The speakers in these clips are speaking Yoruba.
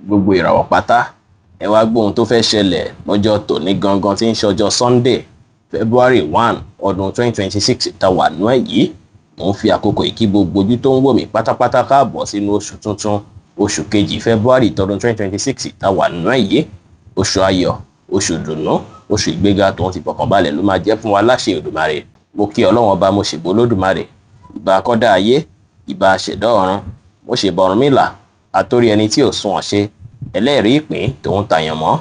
gbogbo ìràwọ̀ pátá ẹ wá gbóhun tó fẹ́ ṣẹlẹ̀ lọ́jọ́ tòní gangan tí ń ṣọjọ́ Sunday February 1 ọdún 2026 tá wà nú ẹ̀ yìí. Mo ń fi àkókò ìkí gbogbo ojú tó ń wò mí pátápátá káàbọ̀ sínú oṣù tuntun oṣù kejì February tọdún 2026 tá wà nú ẹ̀ yìí. Oṣù ayọ̀, oṣù ìdùnnú, oṣù ìgbéga tòun ti fọkànbalẹ̀ ló máa jẹ́ fún wa láṣẹ Olódùmarè. Mo kí Ọlọ́run ọba, mo ṣèbò Olódùmarè, ìbà akọ́dá ayé, ìbà aṣẹ̀dá ọ̀run, mo ṣèbà Ọ̀rúnmìlà, àtórí ẹni tí ò sunwọ̀n ṣe, ẹlẹ́rìí ìpín tòun tàyànmọ́,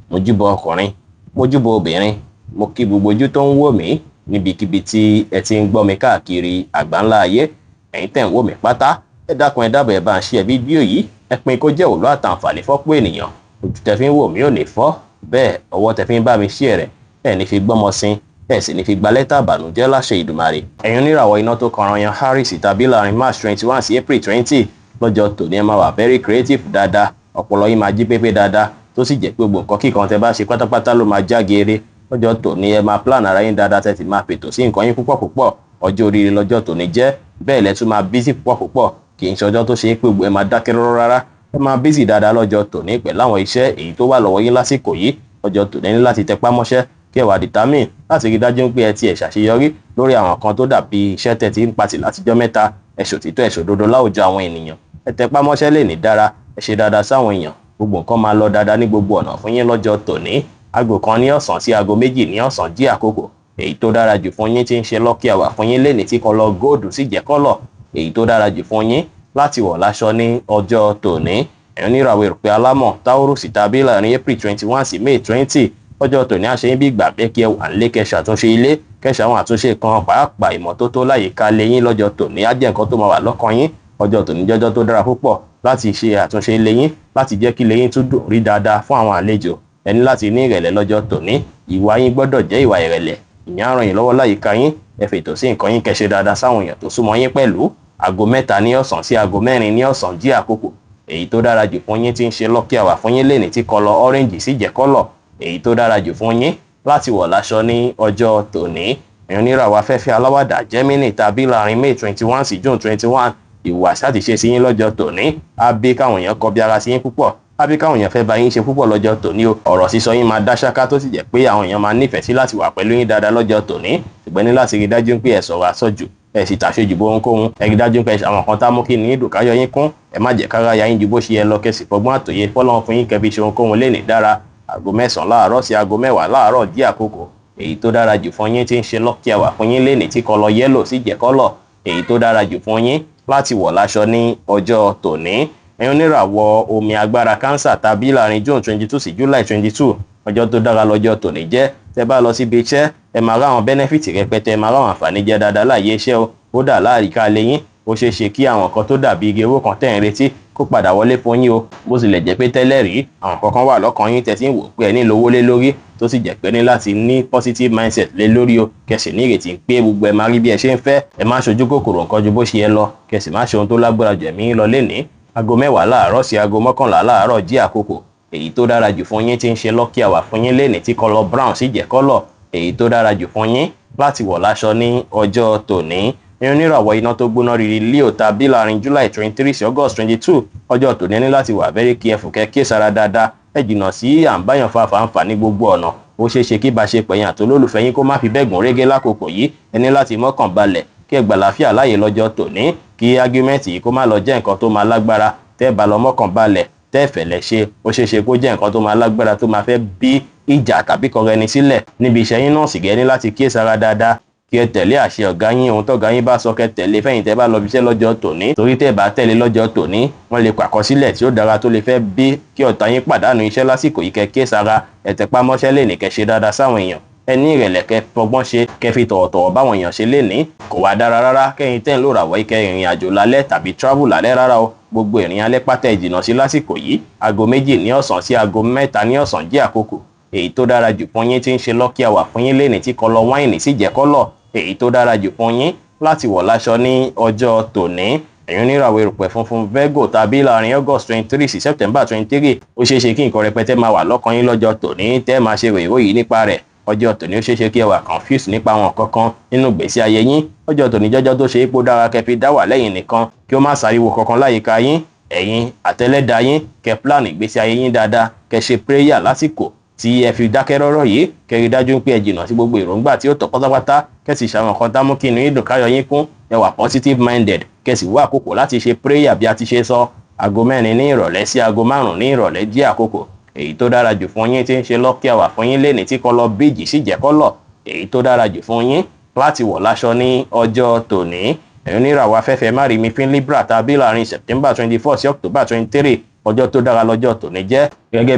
mo júbọ ọkùnrin, mo júbọ obìnrin, mo kí gbogbo ojú tó ń wò mí níbikíbi tí ẹ ti ń gbọ́ mi káàkiri àgbáńlá ayé. Ẹ̀yin tẹ̀ ń wò mí pátá, ẹ dákun ẹ dábàá ẹ bá ń share fídíò yìí, ẹ pín kó jẹ́ òòlù àtàǹfààní fọ́pọ̀ ènìyàn. Ojú tẹ fi ń wò mí ò ní fọ́, bẹ́ẹ̀ ọwọ́ tẹ fi ń bá mi share rẹ̀ ẹ ní fi gbọ́mọ sin, ẹ sì ní fi gba lẹ́tà àbànújẹ́ láṣẹ Ìdùmarè. Ẹ̀yin oníràwọ̀ iná tó kanran yan Harris tàbí láàrin March 21 sí April 20 lọ́jọ́ tòní ẹ máa wà very creative dáadáa, ọpọlọ yín máa jí pépé dáadáa, tó sì jẹ́ pé gbogbo nǹkan kíkan tẹ bá ṣe pátápátá ló máa já geere. Lọ́jọ́ tòní ẹ máa plan ara yín dáadáa, tẹ́ ti máa pètò sí nǹkan yín púpọ̀. Ọjọ́ oríire lọ́jọ́ tòní jẹ́, bẹ́ẹ̀ lẹ tún máa busy púpọ̀. Kì í ṣe ọjọ́ tó ṣe é pé ẹ máa dákẹ́ rọ́rọ́ rárá. Ẹ máa busy dáadáa lọ́jọ́ tòní pẹ̀lú àwọn iṣẹ́ èyí tó wà lọ́wọ́ yín lásìkò yìí. Lọ́jọ́ tòní ní láti tẹpá mọ́ṣẹ́ kí ẹ wà determine láti rí dájú pé ẹ ti ẹ̀ ṣàṣeyọrí lórí àwọn kan tó dàbí iṣẹ́ tẹ́ ti ń patì látijọ́ mẹ́ta. Ẹ ṣòtítọ́ ẹ ṣòdodo láwùjọ àwọn ènìyàn. Ẹ tẹpá mọ́ṣẹ́ lè ní dára, ẹ ṣe dáadáa sáwọn èèyàn. Gbogbo nǹkan máa lọ dáadáa ní gbogbo ọ̀nà fún yín lọ́jọ́ tòní. Aago 1 ní ọ̀sán sí aago 2 ní ọ̀sán jí àkókò èyí tó dára jù fún yín tí ń ṣe lucky hour fún yín lẹ́ni tí kọ́lọ̀ góòdù sì jẹ́ kọ́lọ̀ èyí tó dára jù fún yín láti wọ̀ láṣọ ní ọjọ́ tòní. Ẹ̀yin oníràwọ̀ èrùpẹ̀ alámọ̀ Taurus tàbí láàrin April 21 sí May 20 ọjọ́ tòní àṣẹ yín bí ìgbà pé kí ẹ wà nílé kẹ́ ṣàtúnṣe ilé, kẹ́ ṣàwọn àtúnṣe kan pàápàá ìmọ́tótó láyìíká ilé yín lọ́jọ́ tòní á jẹ́ nǹkan tó máa wà lọ́kàn yín. Ọjọ́ tòní jọjọ́ tó dára púpọ̀ láti ṣe àtúnṣe ilé yín, láti jẹ́ kí ilé yín tún dùn rí dáadáa fún àwọn àlejò. Ẹ ní láti ní ìrẹ̀lẹ̀ lọ́jọ́ tòní, ìwà yín gbọ́dọ̀ jẹ́ ìwà ìrẹ̀lẹ̀. Ìyẹn á ràn yín lọ́wọ́ láyìíká yín, ẹ fètò sí nǹkan yín kẹ́ ṣe dáadáa sáwọn èèyàn tó súnmọ́ yín pẹ̀lú. Aago 3 ní ọ̀sán sí aago 4 ní ọ̀sán jí àkókò èyí tó dára jù fún yín tí ń ṣe lucky hour fún yín lẹ́ni tí kọ́lọ̀ orange sì jẹ́ kọ́lọ̀ èyí tó dára jù fún yín láti wọ̀ láṣọ ní ọjọ́ tòní. Ẹ̀yin oníràwọ̀ afẹ́fẹ́ aláwàdà Gemini tàbí láàrin May 21 sí June 21 ìhùwàsí àti ṣe sí yín lọ́jọ́ tòní á bí káwọn èèyàn kọbi ara sí yín púpọ̀, á bí káwọn èèyàn fẹ́ bá yín ṣe púpọ̀ lọ́jọ́ tòní o. Ọ̀rọ̀ sísọ yín máa dá ṣáká tó sì jẹ́ pé àwọn èèyàn máa nífẹ̀ẹ́ sí láti wà pẹ̀lú yín dáadáa lọ́jọ́ tòní. Ṣùgbọ́n ní láti rí dájú pé ẹ sọ̀rọ̀ àsọjù, ẹ sì tàṣejù bó ohunkóhun. Ẹ rí dájú pé àwọn kan tá mú kí ní ìdùkáyọ̀ yín kún. Ẹ má jẹ́ kára ya yín ju bó ṣe yẹ lọ, kẹ́sì fọgbọ́n àtòyé fọ́lọ́run fún yín kẹ́ fi ṣe ohunkóhun lè ní dára. Aago 9 láàárọ̀ sí aago 10 láàárọ̀ jí àkókò èyí tó dára jù fún yín tí ń ṣe lucky hour fún yín lẹ́ni tí kọ́lọ̀ yẹ́lò sì jẹ́ kọ́lọ̀ èyí tó dára jù fún yín láti wọ̀ láṣọ ní ọjọ́ tòní. Ẹ̀yin oníràwọ̀ omi agbára Cancer tàbí láàrin June 22 sí July 22 ọjọ́ tó dára lọ́jọ́ tòní jẹ́. Tẹ́ bá lọ síbi iṣẹ́ ẹ máa ráwọn benefit rẹpẹtẹ, ẹ máa ráwọn àǹfààní jẹ dáadáa láàyè iṣẹ́ o. Ó dà láàríká lẹ́yìn, ó ṣeé ṣe kí àwọn kan tó dàbí igi owó kan tẹ̀ ń retí kó padà wọlé fún yín o. Bó tilẹ̀ jẹ́ pé tẹ́lẹ̀ rí àwọn kankan wà lọ́kàn yín tẹ́ tí ń wò pé ẹ ní lówó lé lórí, tó sì jẹ́ pé ní láti ní positive mindset lé lórí o. Kẹ̀sì ní ìrètí pé gbogbo ẹ máa rí bí ẹ ṣe ń fẹ́, ẹ má ṣojú kòkòrò nǹkan ju bó ṣe yẹ lọ, kẹ̀sì má ṣe ohun tó lágbára jù ẹ̀mí lọ lénìí. Aago 10 láàárọ̀ sí aago 11 láàárọ̀ jí àkókò èyí tó dára jù fún yín tí ń ṣe lucky hour fún yín lénìí tí kọ́lọ̀ brown sì jẹ́ kọ́lọ̀ èyí tó dára jù fún yín láti wọ̀ láṣọ ní ọjọ́ tòní. Ẹ̀yin oníràwọ̀ iná tó gbóná riri Leo tàbí láàrin July 23 sí August 22 ọjọ́ tòní ní láti wà very careful kẹ́ kíyèsára dáadáa. Ẹ jìnnà sí àǹbáyàn fàfàǹfà ní gbogbo ọ̀nà. Ó ṣeé ṣe kí ìbáṣepọ̀ yín àti olólùfẹ́ yín kó má fi bẹ́ẹ̀ gùn régé lákòókò yìí. Ẹ ní láti mọ́kàn balẹ̀ kí ẹ gbà láfíà láàyè lọ́jọ́ tòní, kí argument yìí kó má lọ jẹ́ nǹkan tó máa lágbára. Tẹ́ bá lọ mọ́kàn balẹ̀, tẹ́ fẹ̀lẹ́ ṣe, ó ṣeé ṣe kó jẹ́ nǹkan tó máa lágbára tó máa fẹ́ bí ìjà tàbí kọrẹ ẹni sílẹ̀. Níbi iṣẹ́ yín náà sì gẹ́ ní láti kíyèsára dáadáa kí ẹ tẹ̀lé àṣẹ ọ̀gá yín, ohun tọ́gá yín bá sọ kẹ́ tẹ̀lé fẹ́yìn tẹ́ bá lọ bíṣẹ́ lọ́jọ́ tòní. Torí tẹ́ bá tẹ̀lé lọ́jọ́ tòní wọ́n lè pàkọsílẹ̀ tí ó dára tó lè fẹ́ bí kí ọ̀tá yín pàdánù iṣẹ́ lásìkò yìí. Kẹ́ kíyèsára, ẹ tẹpá mọ́ṣẹ́ lẹ́ni kẹ́ ṣe dáadáa sáwọn èèyàn. Ẹ ní ìrẹ̀lẹ̀ kẹ́ fọgbọ́n ṣe, kẹ́ fi tọ̀wọ̀tọ̀wọ̀ báwọn èèyàn ṣe lénìí. Kò wá dára rárá kẹ́yìn tẹ́ ń lò ràwọ̀ ike ìrìn àjò lálẹ́ tàbí travel lálẹ́ rárá o. Gbogbo ìrìn alẹ́ pátá ìjìnà sí lásìkò yìí. Aago 2 ní ọ̀sán sí aago 3 ní ọ̀sán jí àkókò èyí tó dára jù fún yín tí ń ṣe lucky hour fún yín lẹ́ni tí kọ́lọ̀ wáìnì sì jẹ́ kọ́lọ̀ èyí tó dára jù fún yín láti wọ̀ láṣọ ní ọjọ́ tòní. Ẹ̀yin oníràwọ̀ erùpẹ̀ funfun Virgo tàbí láàrin August 23 sí September 23 ó ṣeé ṣe kí nǹkan rẹpẹtẹ máa wà lọ́kàn yín lọ́jọ́ tòní tẹ́ máa ṣe ròyìn nípa rẹ̀. Ọjọ́ tòní ó ṣeé ṣe kí ẹ wà confused nípa àwọn kankan nínú ìgbésí ayé yín. Ọjọ́ tòní jọjọ́ tó ṣe é pó dára kẹ́ fi dá wà lẹ́yìn nìkan kí ó má sáriwo kankan láyìíká yín. ẹ̀yin àtẹlẹ́dàá yín kẹ́ plan ìgbésí ayé yín dáadáa, kẹ́ ṣe prayer lásìkò tí ẹ fi dákẹ́ rọ́rọ́ yìí, kẹ́ rí dájú pé ẹ jìnnà sí gbogbo èròǹgbà tí ó tọ́ pátápátá, kẹ́ sì ṣàwọn kan tá mú kí inú yín dùn káyọ̀ yín kún, ẹ wà positive minded, kẹ́ sì wá àkókò láti ṣe prayer bí a ti ṣe sọ. Aago 4 ní ìrọ̀lẹ́ sí aago 5 ní ìrọ̀lẹ́ jẹ́ àkókò èyí tó dára jù fún yín tí ń ṣe lucky hour fún yín lẹ́ni tí kọ́lọ̀ bíjì sì jẹ́ kọ́lọ̀ èyí tó dára jù fún yín láti wọ̀ láṣọ ní ọjọ́ tòní. ẹ̀yin oníràwọ̀ afẹ́fẹ́ má rí mi fín Libra tàbí láàrin September 24 sí October 23 ọjọ́ tó dára lọ́jọ́ tòní jẹ́, gẹ́gẹ́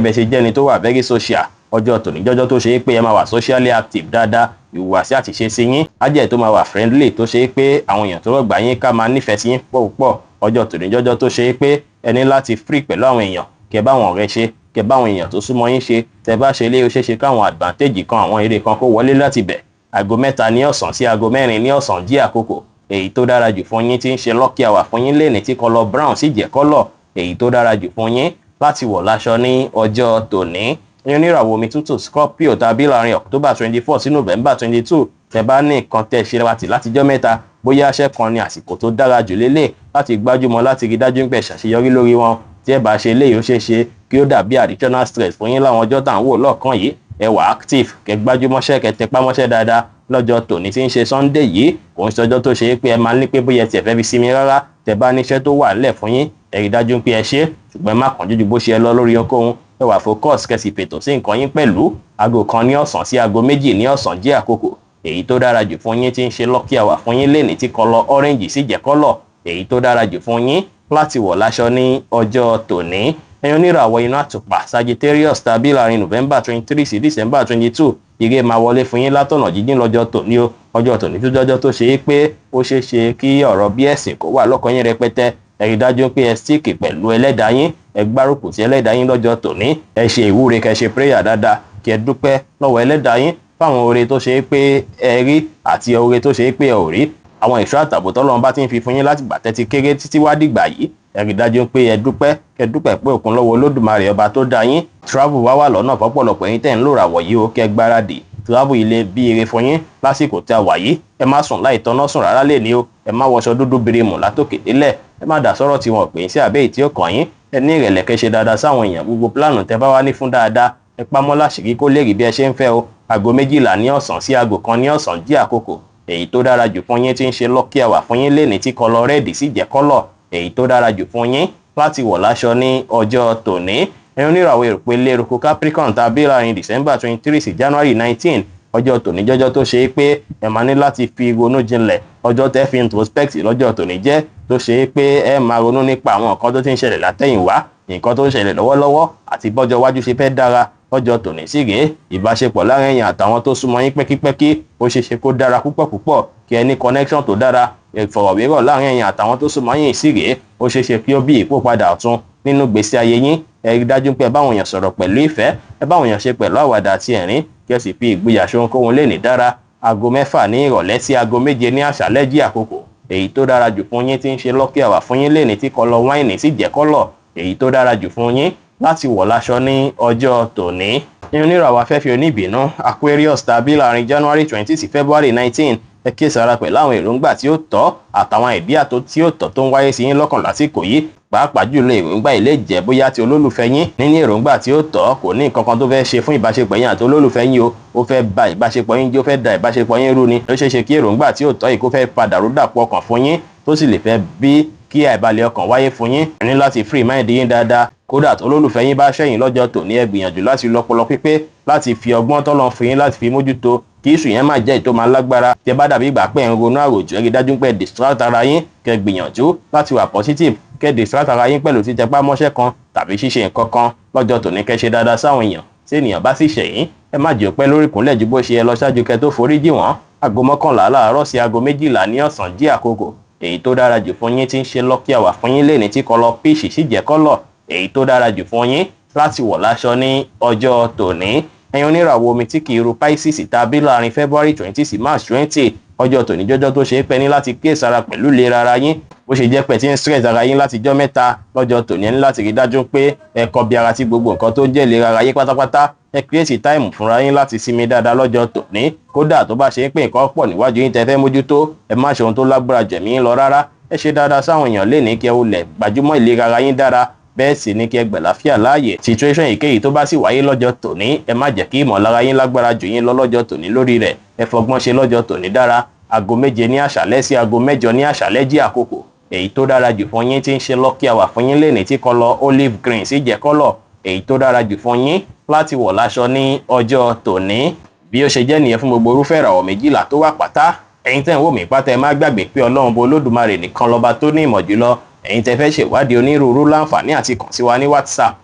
bẹ́ẹ̀ ṣe jẹ́ni tó wà very social. Ọjọ́ tòní jọ́jọ́ tó ṣe é pé ẹ máa wà socially active dáadáa, ìhùwàsí àti ṣe sí yín ajẹ́ tó máa wà friendly, tó ṣe é pé àwọn èèyàn tó rọ̀gbà yín ká máa nífẹ̀ẹ́ sí yín púpọ̀. Ọjọ́ tòní jọ́jọ́ tó ṣe é pé ẹ ní láti free pẹ̀lú àwọn èèyàn, kẹ́ bá àwọn ọ̀rẹ́ ṣe, kẹ́ bá àwọn èèyàn tó súnmọ́ yín ṣe. Tẹ́ bá ṣe lé ó ṣeé ṣe káwọn advantage kan, àwọn èrè kan kó wọlé láti bẹ̀. Aago 3 ní ọ̀sán sí aago 4 ní ọ̀sán jí àkókò èyí tó dára jù fún yín tí ń ṣe lucky hour fún yín lẹ́ni tí kọ́lọ̀ brown sì jẹ́ kọ́lọ̀ èyí tó dára jù fún yín láti wọ̀ láṣọ ní ọjọ́ tòní. ẹ̀yin oníràwọ̀ omi tútù Scorpio tàbí láàrin October 24 sí November 22, tẹ́ bá ní nǹkan tẹ́ ṣe látijọ́ mẹ́ta, bóyá aṣẹ́ kan ní àsìkò tó dára jù lélẹ̀ láti gbájúmọ́ láti rí dájú pé ṣàṣeyọrí lórí wọn. tí ẹ bá ṣe léyìí ó ṣeé ṣe kí ó dàbí additional stress fún yín láwọn ọjọ́ tá à ń wò lọ́ọ̀kan yìí. ẹ wà active, kẹ́ gbájúmọ́ṣẹ́, kẹ́ tẹpámọ́ṣẹ́ dáadáa. Lọ́jọ́ tòní tí ń ṣe Sunday yìí kò ń ṣọjọ́ tó ṣe é pé ẹ máa ní pé bóyá tiẹ̀ fẹ́ fi sinmi rárá. Tẹ́ bá níṣẹ́ tó wà nílẹ̀ fún yín, ẹ rí dájú pé ẹ ṣe, ṣùgbọ́n má kánjú ju bó ṣe lọ lórí ohunkóhun. Ẹ wà focus, kẹ́ sì fètò sí nǹkan yín pẹ̀lú. Aago 1 ní ọ̀sán sí aago 2 ní ọ̀sán jẹ́ àkókò èyí tó dára jù fún yín tí ń ṣe lucky hour fún yín lẹ́ni tí kọ́lọ̀ orange sì jẹ́ kọ́lọ̀ èyí tó dára jù fún yín láti wọ̀ láṣọ ní ọjọ́ tòní. ẹ̀yin oníràwọ̀ inú àtùpà Sagittarius tàbí láàrin November 23 sí December 22, ire máa wọlé fún yín látọ̀nà jíjìn lọ́jọ́ tòní o. Ọjọ́ tòní tó jọjọ́ tó ṣe é pé ó ṣeé ṣe kí ọ̀rọ̀ bí ẹ̀sìn kó wà lọ́kàn yín rẹpẹtẹ. ẹ rí dájú pé ẹ stick pẹ̀lú ẹlẹ́dàá yín, ẹ gbárùkù sí ẹlẹ́dàá yín lọ́jọ́ tòní. ẹ ṣe ìwúre, kẹ́ ṣe prayer dáadáa, kí ẹ dúpẹ́ lọ́wọ́ ẹlẹ́dàá yín fáwọn oore tó ṣe é pé ẹ rí àti oore tó ṣe é pé ẹ ò rí. Àwọn ìṣọ́ àtààbò tọ́lọ́run bá ti ń fi fún yín láti gbà tẹ́tí kéré títí wá dìgbà yìí, ẹ rí dájú pé ẹ dúpẹ́, kẹ́ dúpẹ́ pé òkun lọ́wọ́ Olódùmarè ọba tó dá yín. Travel wá wà lọ́nà fọ́pọ̀lọpọ̀ yín tẹ́ ń lò ràwọ̀ yìí o, kẹ́ gbáradì. Travel ilé bí ire fún yín lásìkò tí a wà yìí. Ẹ má sùn láì tọ́nà sùn rárá lè ní o. Ẹ má wọṣọ dúdú birimù látòkè délẹ̀. Ẹ má dá sọ́rọ̀ tí wọn pè sí àbẹ́ ìtí ọkàn yín. Ẹ ní ìrẹ̀lẹ̀, kẹ́ ṣe dáadáa sáwọn èèyàn. Gbogbo pílànù tẹ́ bá wá ní fún dáadáa, ẹ pamọ́ láṣìírí kó lè rí bí ẹ ṣe ń fẹ́ o. Aago 12 ní ọ̀sán sí aago 1 ní ọ̀sán jí àkókò èyí tó dára jù fún yín tí ń ṣe lucky hour fún yín lẹ́ni tí kọ́lọ̀ red sì jẹ́ kọ́lọ̀ èyí tó dára jù fún yín láti wọ̀ láṣọ ní ọjọ́ tòní. ẹ̀yin oníràwọ̀ èròpè eruku Capricorn tàbí láàrin December 23 sí January 19, ọjọ́ tòní jọjọ́ tó ṣe é pé ẹ máa ní láti fi ronú jinlẹ̀. Ọjọ́ tẹ́ fi introspect lọ́jọ́ tòní jẹ́ tó ṣe é pé ẹ máa ronú nípa àwọn nǹkan tó ti ń ṣẹlẹ̀ látẹ̀yìnwá, nǹkan tó ń ṣẹlẹ̀ lọ́wọ́lọ́wọ́ àti bọ́jọ́ iwájú ṣe fẹ́ dára. Ọjọ́ tòní sì rèé, ìbáṣepọ̀ láàrin ẹ̀yin àtàwọn tó súnmọ́ yín pẹ́kípẹ́kí ó ṣeé ṣe kó dára púpọ̀, kí ẹ ní connection tó dára. Ìfọ̀rọ̀wérọ̀ láàrin ẹ̀yin àtàwọn tó súnmọ́ yín sì rèé, ó ṣeé ṣe kí ó bí ìpòpadà ọ̀tun nínú gbèsè ayé yín. Ẹ rí dájú pé ẹ báwọn èèyàn sọ̀rọ̀ pẹ̀lú ìfẹ́, ẹ báwọn èèyàn ṣe pẹ̀lú àwàdà àti ẹ̀rín, kí ẹ sì fi ìgboyà ṣohunkóhun lè ní dára. Aago 6 ní ìrọ̀lẹ́ sí aago 7 ní àṣálẹ́ jí àkókò èyí tó dára jù fún yín tí ń ṣe lucky hour fún yín lẹ́ni tí kọ́lọ̀ wáìnì sì jẹ́ kọ́lọ̀ èyí tó dára jù fún yín láti wọ̀ láṣọ ní ọjọ́ tòní. ẹ̀yin oníràwọ̀ afẹ́fẹ́ oníbìnú Aquarius tàbí láàrin January 20 sí February 19, ẹ kíyèsára pẹ̀lú àwọn èròǹgbà tí ó tọ́ àtàwọn ìdíyà tí ó tọ́ tó ń wáyé sí yín lọ́kàn lásìkò yìí. Pàápàá jùlọ èròǹgbà ilé jẹ́ bóyá ti olólùfẹ́ yín níní èròǹgbà tí ó tọ́ kò ní nǹkan kan tó fẹ́ ṣe fún ìbáṣepọ̀ yín àti olólùfẹ́ yín o. Ó fẹ́ ba ìbáṣepọ̀ yín jẹ́, ó fẹ́ da ìbáṣepọ̀ yín rú ni. Ó ṣeé ṣe kí èròǹgbà tí ó tọ́ yìí kó fẹ́ padà rúdàpọ̀ ọkàn fún yín, tó sì lè fẹ́ bí kí àìbalẹ̀ ọkàn wáyé fún yín. Ẹ ní láti free mind yín dáadáa. Kódà tó olólùfẹ́ yín bá ṣẹ̀yìn lọ́jọ́ tòní, ẹ gbìyànjú láti lọ́pọlọ pípé láti fi ọgbọ́n tọ́lọ́ fún yín láti fi mójútó kí ìṣù yẹn má jẹ́ ìtó máa lágbára. Tí ẹ bá dàbí ìgbà pé ẹ̀ ń ronú àròjù, ẹ rí dájú pé distract ara yín, kẹ́ gbìyànjú láti wà positive, kẹ́ distract ara yín pẹ̀lú títẹpá mọ́ṣẹ́ kan tàbí ṣíṣe nǹkan kan. Lọ́jọ́ tòní kẹ́ ṣe dáadáa sáwọn èèyàn. Tí ènìyàn bá sì ṣẹ̀yìn, ẹ má jẹ́ ó pẹ́ lórí ìkúnlẹ̀ ju bó ṣe lọ ṣáájú kẹ́ tó forí jì wọ́n. Aago 11 láàárọ̀ sí aago 12 ní ọ̀sán jí àkókò èyí tó dára jù fún yín tí ń ṣe lucky hour fún yín lẹ́ni tí kọ́lọ̀ peach sì jẹ́ kọ́lọ̀ èyí tó dára jù fún yín láti wọ̀ láṣọ ní ọjọ́ tòní. Ẹ̀yin oníràwọ̀ omi tí kì í ru Pisces tàbí láàrin February 20 sí March 20, ọjọ́ tòní jọjọ́ tó ṣe é pẹ́ ní láti kíyèsára pẹ̀lú ìlera ara yín. Bó ṣe jẹ́ pé tí ń stress ara yín láti jọ́ mẹ́ta, lọ́jọ́ tòní ẹ ní láti rí dájú pé ẹ kọbi ara sí gbogbo nǹkan tó ń jẹ́ ìlera ara yín pátápátá. Ẹ create time fúnra yín láti sinmi dáadáa lọ́jọ́ tòní. Kódà tó bá ṣe ń pé nǹkan pọ̀ níwájú yín tẹ́ fẹ́ mójútó, ẹ má ṣe ohun tó lágbára jẹ̀mí yín lọ rárá. ẹ ṣe dáadáa sáwọn èèyàn lè ní kí ẹ wulẹ̀ gbajúmọ̀ ìlera ara yín dára, bẹ́ẹ̀ sì ní kí ẹ gbẹ̀láfíà láàyè. situation èyíkéyìí tó bá sì wáyé lọ́jọ́ tòní, ẹ má jẹ́ kí ìmọ̀lára yín lágbára jù yín lọ lọ́jọ́ tòní lórí rẹ̀. Ẹ fọgbọ́n ṣe lọ́jọ́ tòní dára. Aago 7 ní àṣálẹ́ sí aago 8 ní àṣálẹ́ jí àkókò èyí tó dára jù fún yín, tí ń ṣe lucky hour fún yín lẹ́ni tí kọ́lọ̀ olive green sì jẹ́ kọ́lọ̀ èyí tó dára jù fún yín láti wọ̀ láṣọ ní ọjọ́ tòní. Bí ó ṣe jẹ́ nìyẹn fún gbogbo irúfẹ́ ìràwọ̀ méjìlá tó wà pátá. Ẹ̀yin tẹ́ ń wò mí pátá, ẹ má gbàgbé pé Ọlọ́run bo Olódùmarè nìkan lọ́ba tó ní ìmọ̀ jùlọ. Ẹ̀yin tẹ́ fẹ́ ṣèwádìí onírúurú láǹfààní àti kàn sí wa ní WhatsApp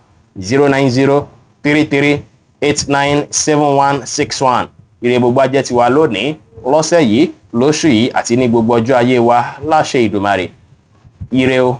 09033897161. Ire gbogbo ajẹ́ tiwa lónìí, lọ́sẹ̀ yìí, lóṣù yìí àti ní gbogbo ọjọ́ ayé wa láṣẹ Ìdùmarè. Ire o.